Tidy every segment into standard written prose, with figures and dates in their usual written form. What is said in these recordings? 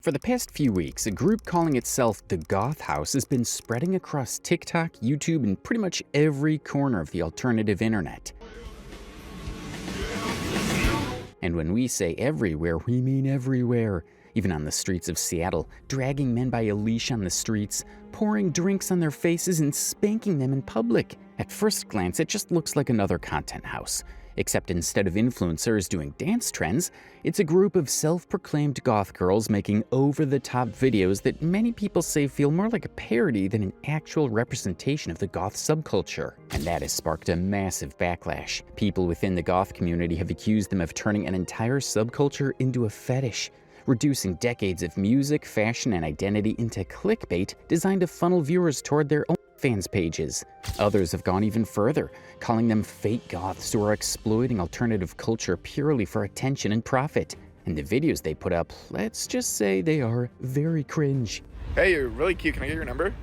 For the past few weeks, a group calling itself the Goth House has been spreading across TikTok, YouTube, and pretty much every corner of the alternative internet. And when we say everywhere, we mean everywhere. Even on the streets of Seattle, dragging men by a leash on the streets, pouring drinks on their faces and spanking them in public. At first glance, it just looks like another content house. Except instead of influencers doing dance trends, it's a group of self-proclaimed goth girls making over-the-top videos that many people say feel more like a parody than an actual representation of the goth subculture. And that has sparked a massive backlash. People within the goth community have accused them of turning an entire subculture into a fetish, reducing decades of music, fashion, and identity into clickbait designed to funnel viewers toward their own fans pages. Others have gone even further, calling them fake goths who are exploiting alternative culture purely for attention and profit. And the videos they put up, let's just say they are very cringe. Hey, you're really cute. Can I get your number?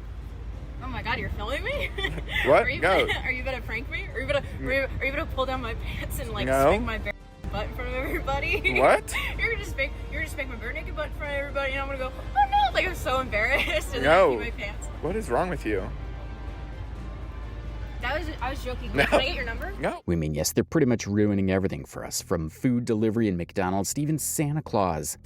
Oh my god, you're filming me? What? Are you No. gonna prank me? Are you gonna pull down my pants and like No. spank my bare butt in front of everybody? What? You're gonna spank my bare naked butt in front of everybody, and I'm gonna go, oh no, like I'm so embarrassed, and No. then I pee my pants. What is wrong with you? I was joking. No. Can I get your number? No. We mean, yes, they're pretty much ruining everything for us, from food delivery and McDonald's to even Santa Claus.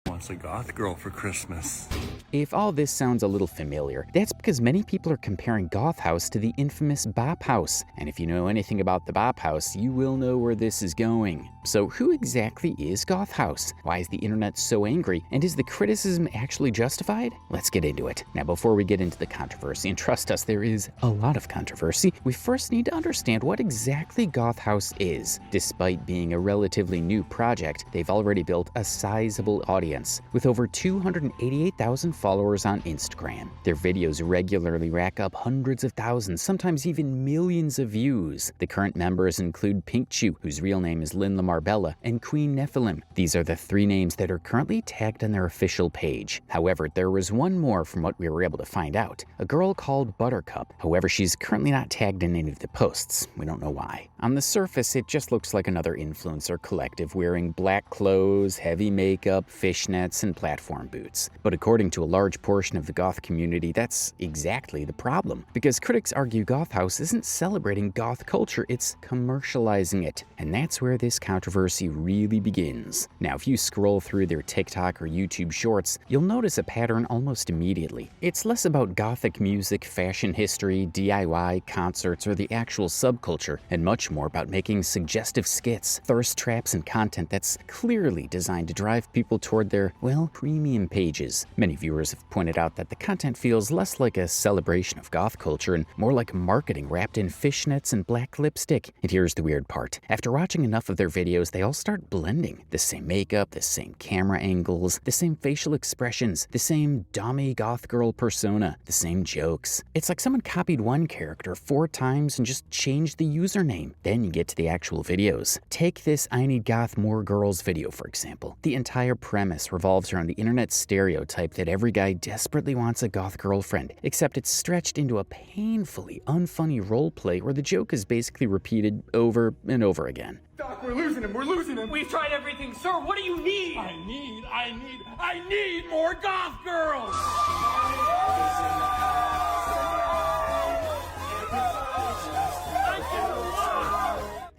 Wants a goth girl for Christmas. If all this sounds a little familiar, that's because many people are comparing Goth House to the infamous Bop House. And if you know anything about the Bop House, you will know where this is going. So who exactly is Goth House? Why is the internet so angry? And is the criticism actually justified? Let's get into it. Now, before we get into the controversy, and trust us, there is a lot of controversy, we first need to understand what exactly Goth House is. Despite being a relatively new project, they've already built a sizable audience, with over 288,000 followers on Instagram. Their videos regularly rack up hundreds of thousands, sometimes even millions of views. The current members include Pink Chew, whose real name is Lynn Lamarbella, and Queen Nephilim. These are the three names that are currently tagged on their official page. However, there was one more from what we were able to find out, a girl called Buttercup. However, she's currently not tagged in any of the posts. We don't know why. On the surface, it just looks like another influencer collective wearing black clothes, heavy makeup, fishnets, and platform boots. But according to a large portion of the goth community, that's exactly the problem. Because critics argue Goth House isn't celebrating goth culture, it's commercializing it. And that's where this controversy really begins. Now, if you scroll through their TikTok or YouTube shorts, you'll notice a pattern almost immediately. It's less about gothic music, fashion history, DIY, concerts, or the actual subculture, and much more about making suggestive skits, thirst traps, and content that's clearly designed to drive people toward their, well, premium pages. Many viewers have pointed out that the content feels less like a celebration of goth culture and more like marketing wrapped in fishnets and black lipstick. And here's the weird part. After watching enough of their videos, they all start blending. The same makeup, the same camera angles, the same facial expressions, the same dummy goth girl persona, the same jokes. It's like someone copied one character 4 times and just changed the username. Then you get to the actual videos. Take this I Need Goth More Girls video, for example. The entire premise revolves around the internet stereotype that every guy desperately wants a goth girlfriend, except it's stretched into a painfully unfunny roleplay where the joke is basically repeated over and over again. Doc, we're losing him, We've tried everything, sir. What do you need? I need more goth girls!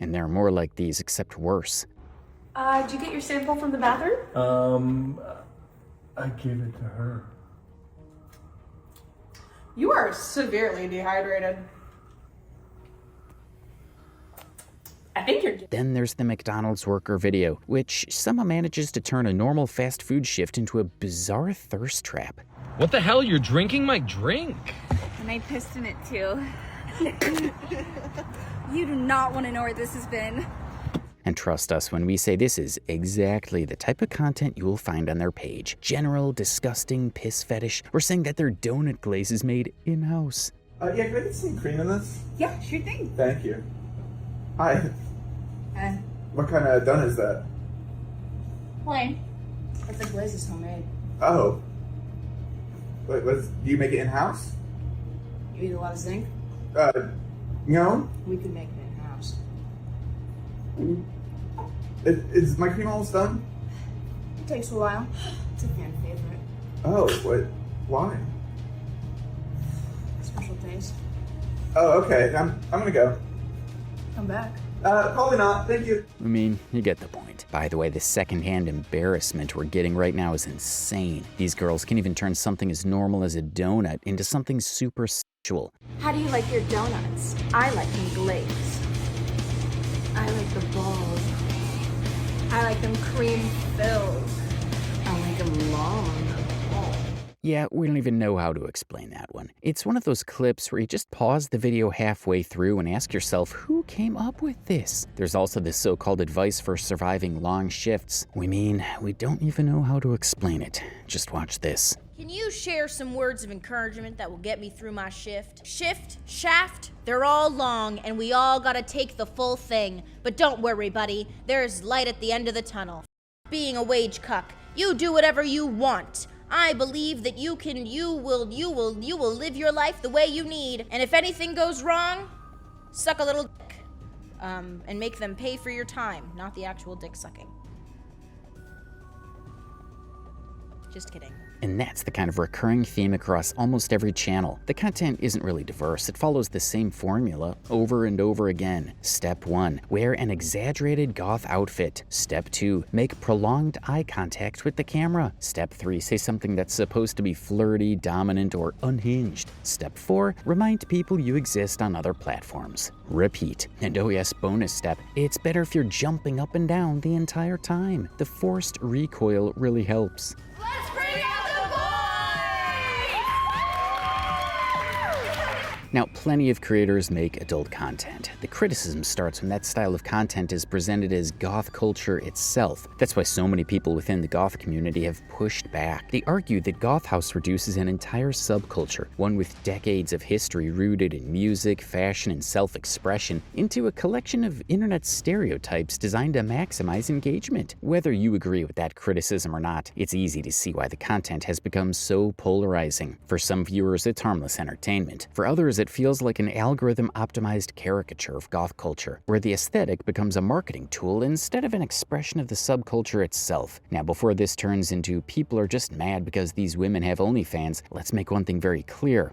And there are more like these, except worse. Did you get your sample from the bathroom? I gave it to her. You are severely dehydrated. I think you're... Then there's the McDonald's worker video, which somehow manages to turn a normal fast food shift into a bizarre thirst trap. What the hell? You're drinking my drink. And I pissed in it too. You do not want to know where this has been. And trust us when we say this is exactly the type of content you will find on their page. General, disgusting piss fetish, or saying that their donut glaze is made in-house. Yeah, can I get some cream in this? Yeah, sure thing. Thank you. Hi. What kind of donut is that? Plain. But the glaze is homemade. Oh. Wait, do you make it in-house? You eat a lot of zinc? No. We could make it in-house. Is my cream almost done? It takes a while. It's a fan favorite. Oh, what? Why? Special taste. Oh, okay. I'm gonna go. Come back. Probably not. Thank you. I mean, you get the point. By the way, the secondhand embarrassment we're getting right now is insane. These girls can even turn something as normal as a donut into something super sexual. How do you like your donuts? I like them glazed. I like the balls. I like them cream filled. I like them long. Yeah, we don't even know how to explain that one. It's one of those clips where you just pause the video halfway through and ask yourself, who came up with this? There's also this so-called advice for surviving long shifts. We don't even know how to explain it. Just watch this. Can you share some words of encouragement that will get me through my shift? Shift, shaft, they're all long, and we all gotta take the full thing. But don't worry, buddy, there's light at the end of the tunnel. Being a wage cuck, you do whatever you want. I believe that you will live your life the way you need. And if anything goes wrong, suck a little dick. And make them pay for your time, not the actual dick sucking. Just kidding. And that's the kind of recurring theme across almost every channel. The content isn't really diverse. It follows the same formula over and over again. Step 1, wear an exaggerated goth outfit. Step 2, make prolonged eye contact with the camera. Step 3, say something that's supposed to be flirty, dominant, or unhinged. Step 4, remind people you exist on other platforms. Repeat. And oh yes, bonus step, it's better if you're jumping up and down the entire time. The forced recoil really helps. Let's bring out the boys! Now, plenty of creators make adult content. The criticism starts when that style of content is presented as goth culture itself. That's why so many people within the goth community have pushed back. They argue that Goth House reduces an entire subculture, one with decades of history rooted in music, fashion, and self-expression, into a collection of internet stereotypes designed to maximize engagement. Whether you agree with that criticism or not, it's easy to see why the content has become so polarizing. For some viewers, it's harmless entertainment. For others, it feels like an algorithm-optimized caricature of goth culture, where the aesthetic becomes a marketing tool instead of an expression of the subculture itself. Now, before this turns into people are just mad because these women have OnlyFans, let's make one thing very clear.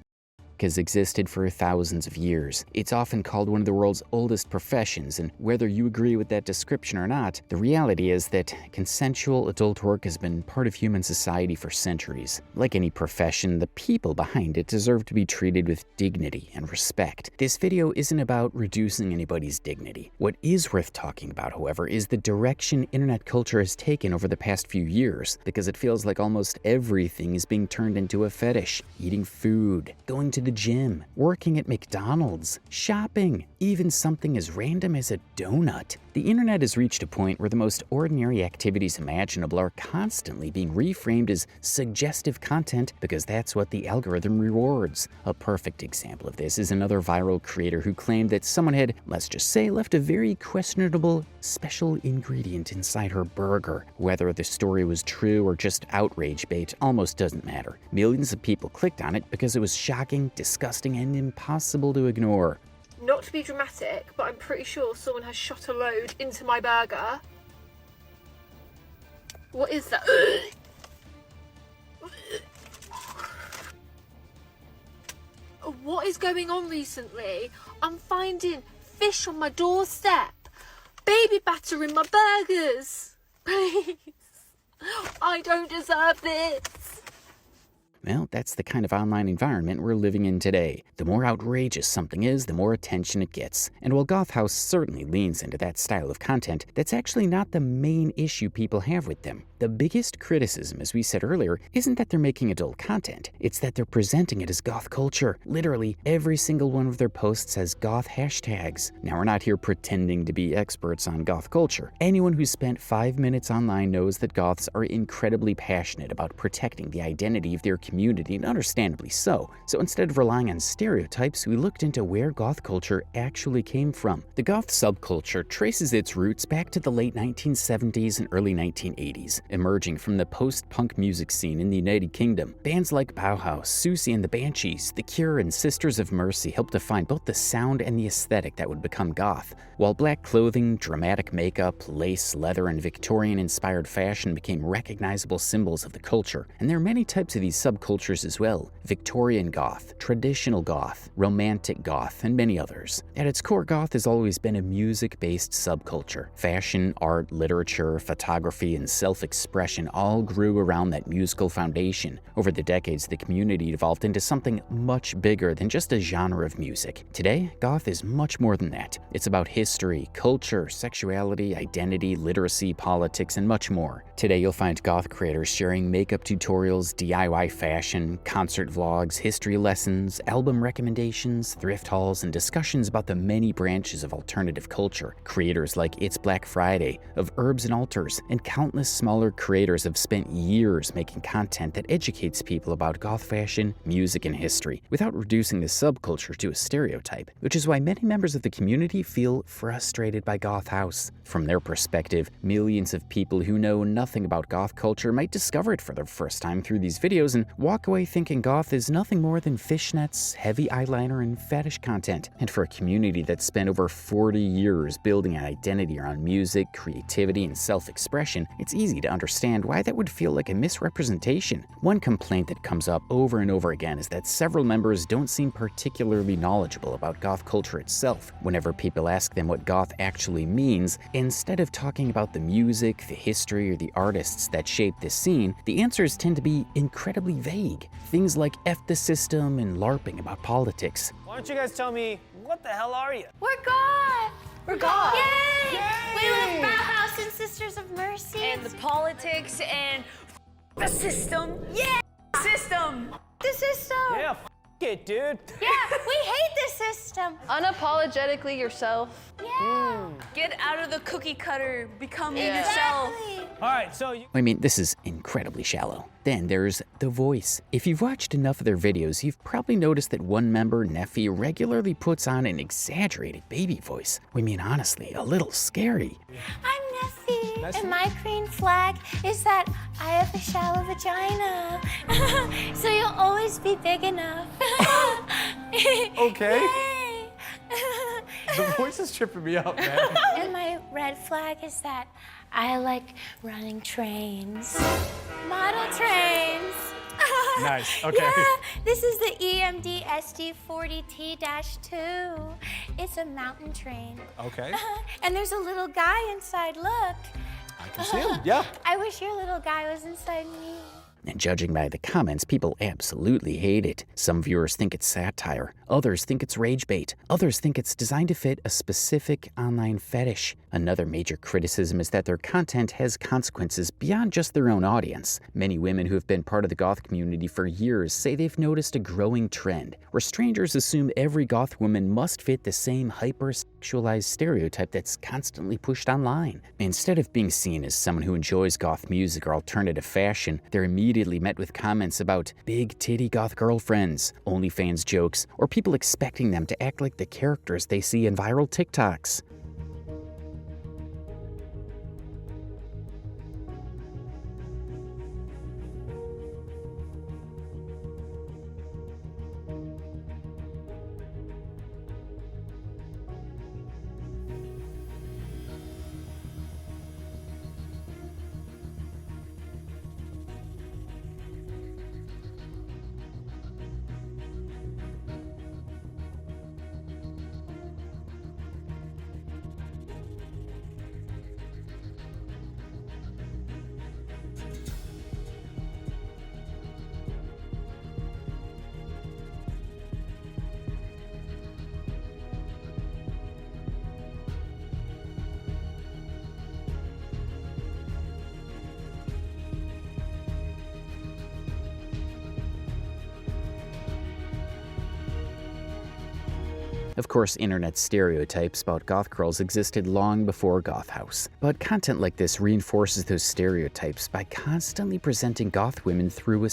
Has existed for thousands of years. It's often called one of the world's oldest professions, and whether you agree with that description or not, the reality is that consensual adult work has been part of human society for centuries. Like any profession, the people behind it deserve to be treated with dignity and respect. This video isn't about reducing anybody's dignity. What is worth talking about, however, is the direction internet culture has taken over the past few years, because it feels like almost everything is being turned into a fetish. Eating food, going to the gym, working at McDonald's, shopping, even something as random as a donut. The internet has reached a point where the most ordinary activities imaginable are constantly being reframed as suggestive content because that's what the algorithm rewards. A perfect example of this is another viral creator who claimed that someone had, let's just say, left a very questionable special ingredient inside her burger. Whether the story was true or just outrage bait almost doesn't matter. Millions of people clicked on it because it was shocking, disgusting, and impossible to ignore. Not to be dramatic, but I'm pretty sure someone has shot a load into my burger. What is that? What is going on recently? I'm finding fish on my doorstep. Baby batter in my burgers. Please. I don't deserve this. Well, that's the kind of online environment we're living in today. The more outrageous something is, the more attention it gets. And while Goth House certainly leans into that style of content, that's actually not the main issue people have with them. The biggest criticism, as we said earlier, isn't that they're making adult content. It's that they're presenting it as goth culture. Literally, every single one of their posts has goth hashtags. Now, we're not here pretending to be experts on goth culture. Anyone who's spent 5 minutes online knows that goths are incredibly passionate about protecting the identity of their community community, and understandably so. So instead of relying on stereotypes, we looked into where goth culture actually came from. The goth subculture traces its roots back to the late 1970s and early 1980s, emerging from the post-punk music scene in the United Kingdom. Bands like Bauhaus, Susie and the Banshees, The Cure, and Sisters of Mercy helped define both the sound and the aesthetic that would become goth. While black clothing, dramatic makeup, lace, leather, and Victorian-inspired fashion became recognizable symbols of the culture, and there are many types of these subcultures as well: Victorian goth, traditional goth, romantic goth, and many others. At its core, goth has always been a music-based subculture. Fashion, art, literature, photography, and self-expression all grew around that musical foundation. Over the decades, the community evolved into something much bigger than just a genre of music. Today, goth is much more than that. It's about history, culture, sexuality, identity, literacy, politics, and much more. Today, you'll find goth creators sharing makeup tutorials, DIY fashion, concert vlogs, history lessons, album recommendations, thrift hauls, and discussions about the many branches of alternative culture. Creators like It's Black Friday, of Herbs and Altars, and countless smaller creators have spent years making content that educates people about goth fashion, music, and history, without reducing the subculture to a stereotype, which is why many members of the community feel frustrated by Goth House. From their perspective, millions of people who know nothing about goth culture might discover it for the first time through these videos and walk away thinking goth is nothing more than fishnets, heavy eyeliner, and fetish content. And for a community that spent over 40 years building an identity around music, creativity, and self-expression, it's easy to understand why that would feel like a misrepresentation. One complaint that comes up over and over again is that several members don't seem particularly knowledgeable about goth culture itself. Whenever people ask them what goth actually means, instead of talking about the music, the history, or the artists that shaped this scene, the answers tend to be incredibly vague. Things like F the system and LARPing about politics. Why don't you guys tell me, what the hell are you? We're goth! We're goth. Yay! Yay! We love Bauhaus and Sisters of Mercy. And the politics and the system. Yeah, system. The system. Yeah, it, dude. Yeah, we hate the system. Unapologetically yourself. Yeah. Get out of the cookie cutter. Become Exactly. yourself. All right, so you... I mean, this is incredibly shallow. Then there's The Voice. If you've watched enough of their videos, you've probably noticed that one member, Neffy, regularly puts on an exaggerated baby voice. I mean, honestly, a little scary. I'm Nessie, and my green flag is that I have a shallow vagina, so you'll always be big enough. Okay. Yay. The voice is tripping me out, man. And my red flag is that I like running trains. Model trains. Nice, okay. Yeah, this is the EMD SD40T-2. It's a mountain train. Okay. And there's a little guy inside, look. I can see him, yeah. I wish your little guy was inside me. And judging by the comments, people absolutely hate it. Some viewers think it's satire, others think it's rage bait, others think it's designed to fit a specific online fetish. Another major criticism is that their content has consequences beyond just their own audience. Many women who have been part of the goth community for years say they've noticed a growing trend, where strangers assume every goth woman must fit the same hyper-sexualized stereotype that's constantly pushed online. Instead of being seen as someone who enjoys goth music or alternative fashion, they're immediately met with comments about big titty goth girlfriends, OnlyFans jokes, or people expecting them to act like the characters they see in viral TikToks. Of course, internet stereotypes about goth girls existed long before Goth House. But content like this reinforces those stereotypes by constantly presenting goth women through a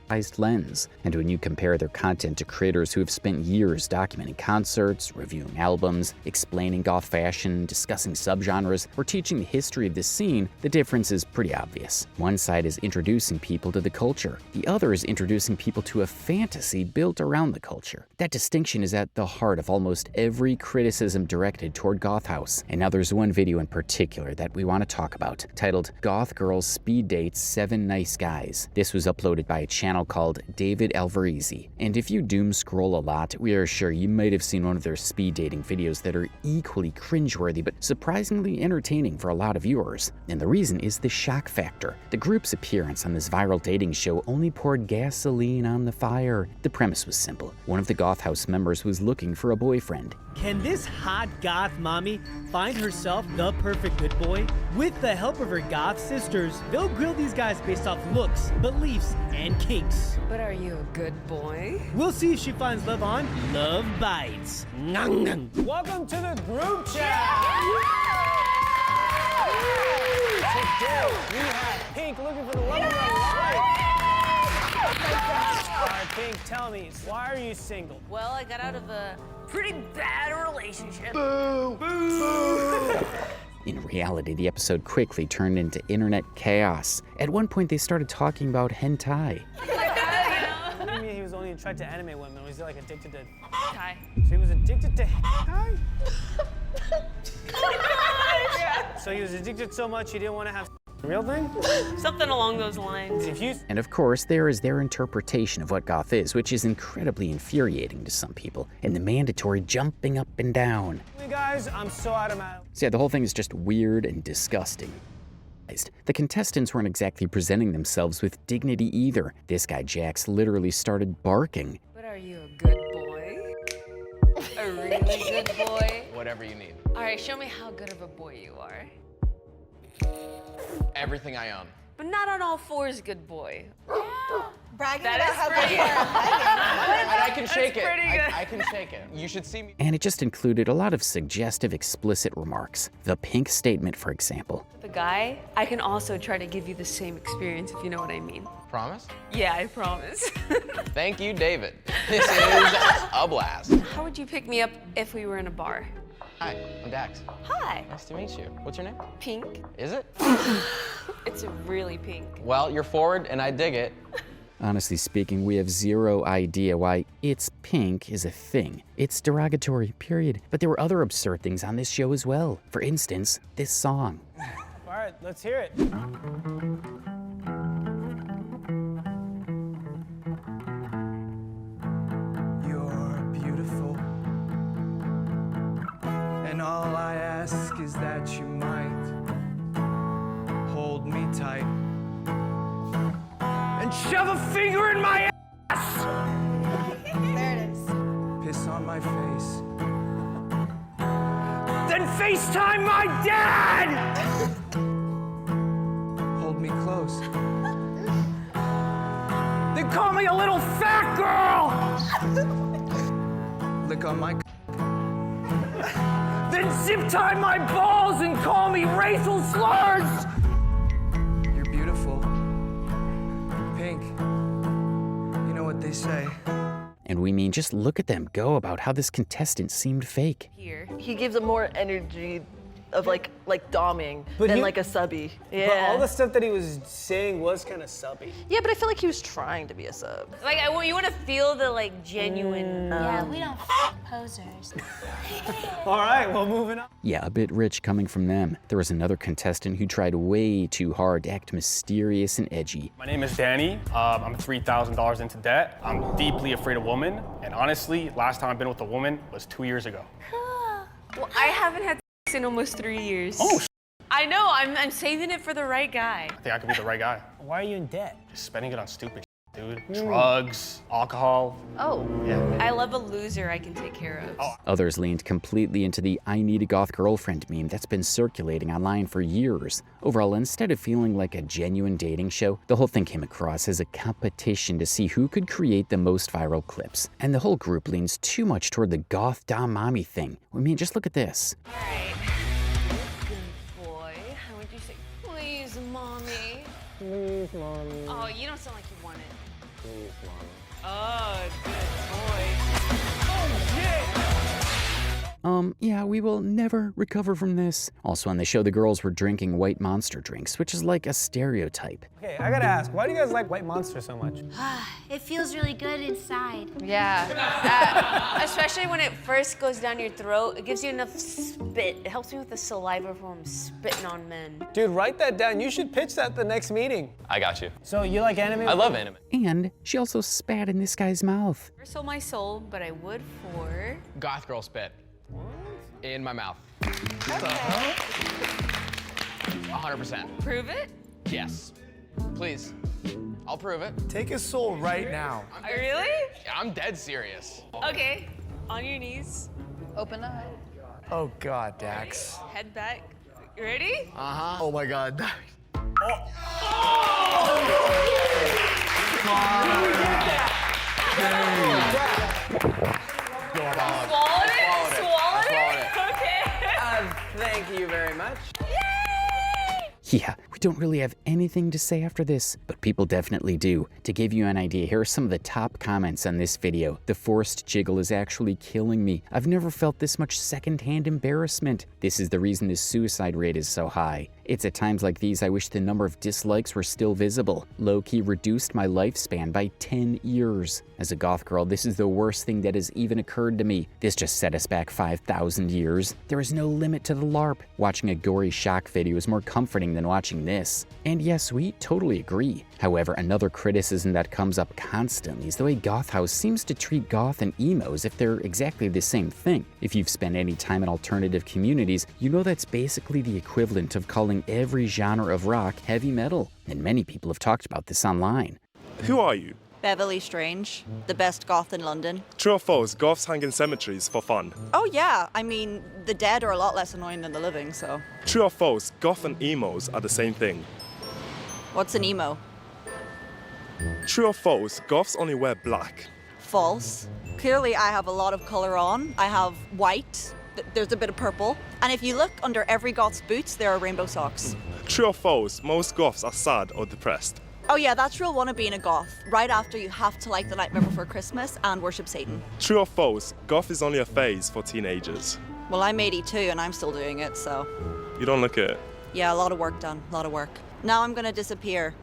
lens. And when you compare their content to creators who have spent years documenting concerts, reviewing albums, explaining goth fashion, discussing subgenres, or teaching the history of this scene, the difference is pretty obvious. One side is introducing people to the culture. The other is introducing people to a fantasy built around the culture. That distinction is at the heart of almost every criticism directed toward Goth House. And now there's one video in particular that we want to talk about, titled Goth Girl Speed Dates 7 Nice Guys. This was uploaded by a channel called David Alvarez. And if you doom scroll a lot, we are sure you might have seen one of their speed dating videos that are equally cringeworthy but surprisingly entertaining for a lot of viewers. And the reason is the shock factor. The group's appearance on this viral dating show only poured gasoline on the fire. The premise was simple. One of the Goth House members was looking for a boyfriend. Can this hot goth mommy find herself the perfect good boy? With the help of her goth sisters, they'll grill these guys based off looks, beliefs, and kinks. But are you a good boy? We'll see if she finds love on Love Bites. Welcome to the group chat! Today we have Pink looking for the love of her life. All right, Pink, tell me, why are you single? Well, I got out of a pretty bad relationship. Boo! Boo! In reality, the episode quickly turned into internet chaos. At one point, they started talking about hentai. What do you mean he was only attracted to anime women? Was he like addicted to Hi. So he was addicted to hentai? So he was addicted so much he didn't want to have the real thing? Something along those lines. And of course, there is their interpretation of what goth is, which is incredibly infuriating to some people, and the mandatory jumping up and down. Hey guys, I'm so out of my... So yeah, the whole thing is just weird and disgusting. The contestants weren't exactly presenting themselves with dignity either. This guy, Jax, literally started barking. But are you a good boy? A really good boy? Whatever you need. All right, show me how good of a boy you are. Everything I own. But not on all fours, good boy. Bragging That about is how pretty good you are. And I can shake it. pretty good. I can shake it. You should see me. And it just included a lot of suggestive, explicit remarks. The Pink statement, for example. The guy, I can also try to give you the same experience, if you know what I mean. Promise? Yeah, I promise. Thank you, David. This is a blast. How would you pick me up if we were in a bar? Hi, I'm Dax. Hi. Nice to meet you. What's your name? Pink. Is it? It's really pink. Well, you're forward and I dig it. Honestly speaking, we have zero idea why "it's pink" is a thing. It's derogatory, period. But there were other absurd things on this show as well. For instance, this song. All right, let's hear it. You're beautiful, and all I ask is that you might hold me tight and shove a finger in my ass. There it is. Piss on my face, then FaceTime my dad. Hold me close, then call me a little fat girl. Lick on my then zip tie my balls and call me racial slurs. You're beautiful. Pink. You know what they say. And we mean, just look at them go about how this contestant seemed fake. Here. He gives a more energy of like doming than like a subby. Yeah. But all the stuff that he was saying was kind of subby. Yeah, but I feel like he was trying to be a sub. Like, you want to feel the, like, genuine... Yeah, we don't posers. All right, well, moving on. Yeah, a bit rich coming from them. There was another contestant who tried way too hard to act mysterious and edgy. My name is Danny. I'm $3,000 into debt. I'm deeply afraid of women. And honestly, last time I've been with a woman was 2 years ago. Well, I haven't had sex in almost 3 years. Oh, I know, I'm saving it for the right guy. I think I could be the right guy. Why are you in debt? Just spending it on stupid dude. Drugs, alcohol. Oh, Yeah. I love a loser I can take care of. Others leaned completely into the "I need a goth girlfriend" meme that's been circulating online for years. Overall, instead of feeling like a genuine dating show, the whole thing came across as a competition to see who could create the most viral clips. And the whole group leans too much toward the goth dom mommy thing. I mean, just look at this. All right. Good boy. How would you say, please, mommy? Please, mommy. Oh, you don't sound like you want it. Please, Mama. Oh, good boy. Yeah, we will never recover from this. Also on the show, the girls were drinking White Monster drinks, which is like a stereotype. Okay, I gotta ask, why do you guys like White Monster so much? It feels really good inside. Yeah. Especially when it first goes down your throat, it gives you enough spit. It helps me with the saliva from spitting on men. Dude, write that down. You should pitch that at the next meeting. I got you. So you like anime? I love anime. And she also spat in this guy's mouth. Never sold my soul, but I would for... Goth Girl spit. In my mouth. Okay. 100%. Prove it? Yes. Please. I'll prove it. Take his soul right now. Really? I'm dead serious. Okay. On your knees. Open eye. Oh God, Dax. Head back. You ready? Uh-huh. Oh my God, Dax. Swallowed it? Swallowed it? Okay. Thank you very much. Yeah, we don't really have anything to say after this, but people definitely do. To give you an idea, here are some of the top comments on this video. The forced jiggle is actually killing me. I've never felt this much secondhand embarrassment. This is the reason the suicide rate is so high. It's at times like these I wish the number of dislikes were still visible. Low-key reduced my lifespan by 10 years. As a goth girl, this is the worst thing that has even occurred to me. This just set us back 5,000 years. There is no limit to the LARP. Watching a gory shock video is more comforting than watching this. And yes, we totally agree. However, another criticism that comes up constantly is the way Goth House seems to treat goth and emo as if they're exactly the same thing. If you've spent any time in alternative communities, you know that's basically the equivalent of calling every genre of rock heavy metal. And many people have talked about this online. Who are you? Beverly Strange, the best goth in London. True or false, goths hang in cemeteries for fun? Oh yeah, I mean, the dead are a lot less annoying than the living, so. True or false, goth and emos are the same thing? What's an emo? True or false, goths only wear black? False. Clearly I have a lot of colour on. I have white, there's a bit of purple. And if you look under every goth's boots, there are rainbow socks. True or false, most goths are sad or depressed? Oh yeah, that's rule one of being a goth. Right after you have to like The Nightmare Before Christmas and worship Satan. True or false, goth is only a phase for teenagers? Well, I'm 82 and I'm still doing it, so. You don't look it. Yeah, a lot of work done, a lot of work. Now I'm gonna disappear.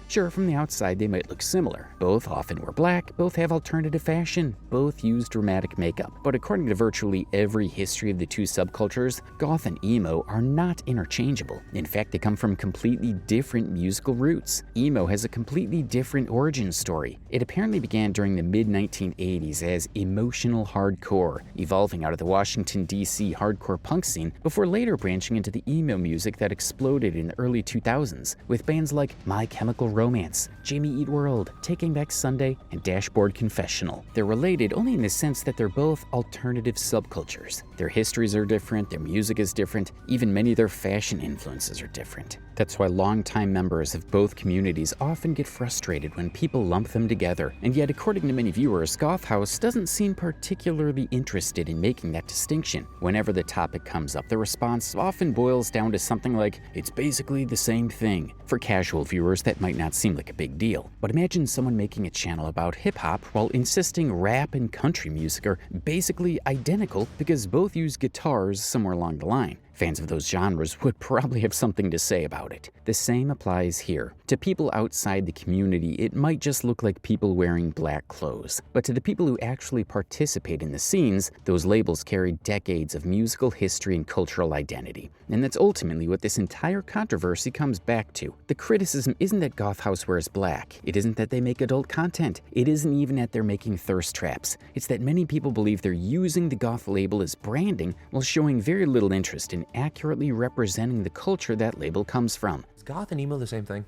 Sure, from the outside they might look similar. Both often wear black, both have alternative fashion, both use dramatic makeup. But according to virtually every history of the two subcultures, goth and emo are not interchangeable. In fact, they come from completely different musical roots. Emo has a completely different origin story. It apparently began during the mid-1980s as emotional hardcore, evolving out of the Washington, D.C. hardcore punk scene before later branching into the emo music that exploded in the early 2000s, with bands like My Chemical Romance, Jimmy Eat World, Taking Back Sunday, and Dashboard Confessional. They're related only in the sense that they're both alternative subcultures. Their histories are different, their music is different, even many of their fashion influences are different. That's why longtime members of both communities often get frustrated when people lump them together. And yet, according to many viewers, Goth House doesn't seem particularly interested in making that distinction. Whenever the topic comes up, the response often boils down to something like, it's basically the same thing. For casual viewers, that might not seem like a big deal. But imagine someone making a channel about hip-hop while insisting rap and country music are basically identical because both use guitars somewhere along the line. Fans of those genres would probably have something to say about it. The same applies here. To people outside the community, it might just look like people wearing black clothes. But to the people who actually participate in the scenes, those labels carry decades of musical history and cultural identity. And that's ultimately what this entire controversy comes back to. The criticism isn't that Goth House wears black. It isn't that they make adult content. It isn't even that they're making thirst traps. It's that many people believe they're using the goth label as branding while showing very little interest in accurately representing the culture that label comes from. Is goth and emo the same thing?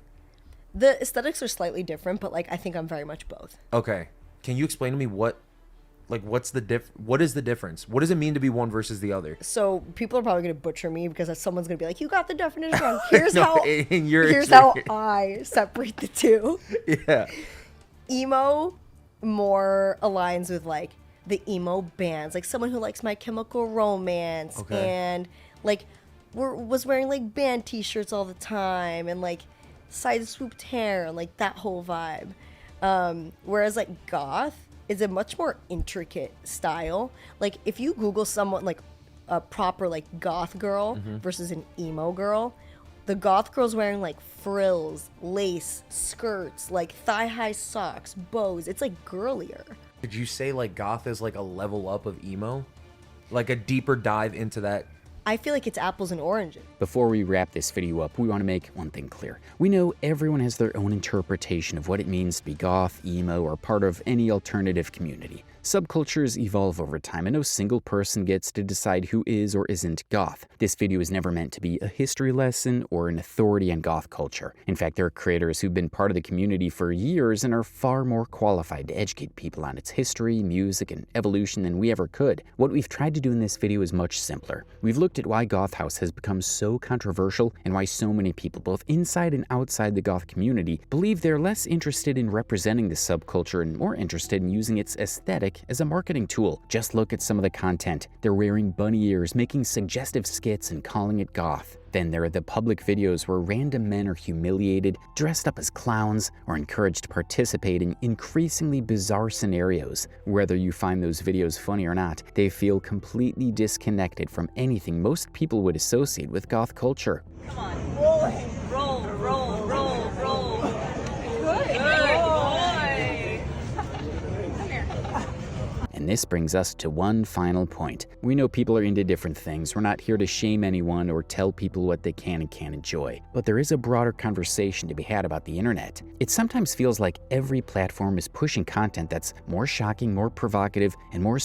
The aesthetics are slightly different, but like I think I'm very much both. Okay. Can you explain to me what is the difference? What does it mean to be one versus the other? So people are probably going to butcher me because someone's going to be like, you got the definition wrong. Here's No, how I separate the two. Yeah. Emo more aligns with like the emo bands, like someone who likes My Chemical Romance and like was wearing like band t-shirts all the time and like side swooped hair and like that whole vibe. Whereas like goth is a much more intricate style. Like if you Google someone like a proper like goth girl versus an emo girl, the goth girl's wearing like frills, lace, skirts, like thigh-high socks, bows. It's like girlier. Did you say like goth is like a level up of emo? Like a deeper dive into that? I feel like it's apples and oranges. Before we wrap this video up, we want to make one thing clear. We know everyone has their own interpretation of what it means to be goth, emo, or part of any alternative community. Subcultures evolve over time, and no single person gets to decide who is or isn't goth. This video is never meant to be a history lesson or an authority on goth culture. In fact, there are creators who've been part of the community for years and are far more qualified to educate people on its history, music, and evolution than we ever could. What we've tried to do in this video is much simpler. We've looked at why Goth House has become so controversial and why so many people, both inside and outside the goth community, believe they're less interested in representing the subculture and more interested in using its aesthetic as a marketing tool. Just look at some of the content. They're wearing bunny ears, making suggestive skits, and calling it goth. Then there are the public videos where random men are humiliated, dressed up as clowns, or encouraged to participate in increasingly bizarre scenarios. Whether you find those videos funny or not, they feel completely disconnected from anything most people would associate with goth culture. Come on, roll, roll, roll, roll, roll. Good boy. Come here. And this brings us to one final point. We know people are into different things. We're not here to shame anyone or tell people what they can and can't enjoy. But there is a broader conversation to be had about the internet. It sometimes feels like every platform is pushing content that's more shocking, more provocative, and more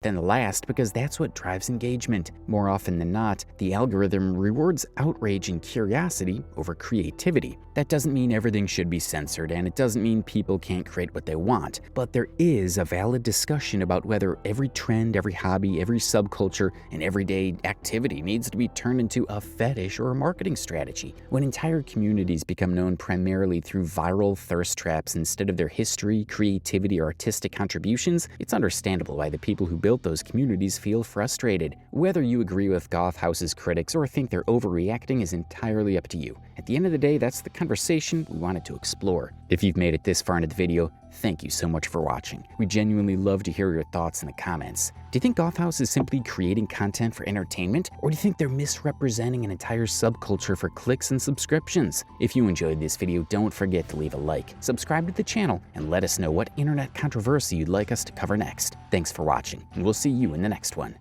than the last, because that's what drives engagement. More often than not, the algorithm rewards outrage and curiosity over creativity. That doesn't mean everything should be censored, and it doesn't mean people can't create what they want, but there is a valid discussion about whether every trend, every hobby, every subculture, and everyday activity needs to be turned into a fetish or a marketing strategy. When entire communities become known primarily through viral thirst traps instead of their history, creativity, or artistic contributions, it's understandable why the people who built those communities feel frustrated. Whether you agree with Goth House's critics or think they're overreacting is entirely up to you. At the end of the day, that's the conversation we wanted to explore. If you've made it this far into the video, thank you so much for watching. We genuinely love to hear your thoughts in the comments. Do you think Goth House is simply creating content for entertainment, or do you think they're misrepresenting an entire subculture for clicks and subscriptions? If you enjoyed this video, don't forget to leave a like, subscribe to the channel, and let us know what internet controversy you'd like us to cover next. Thanks for watching, and we'll see you in the next one.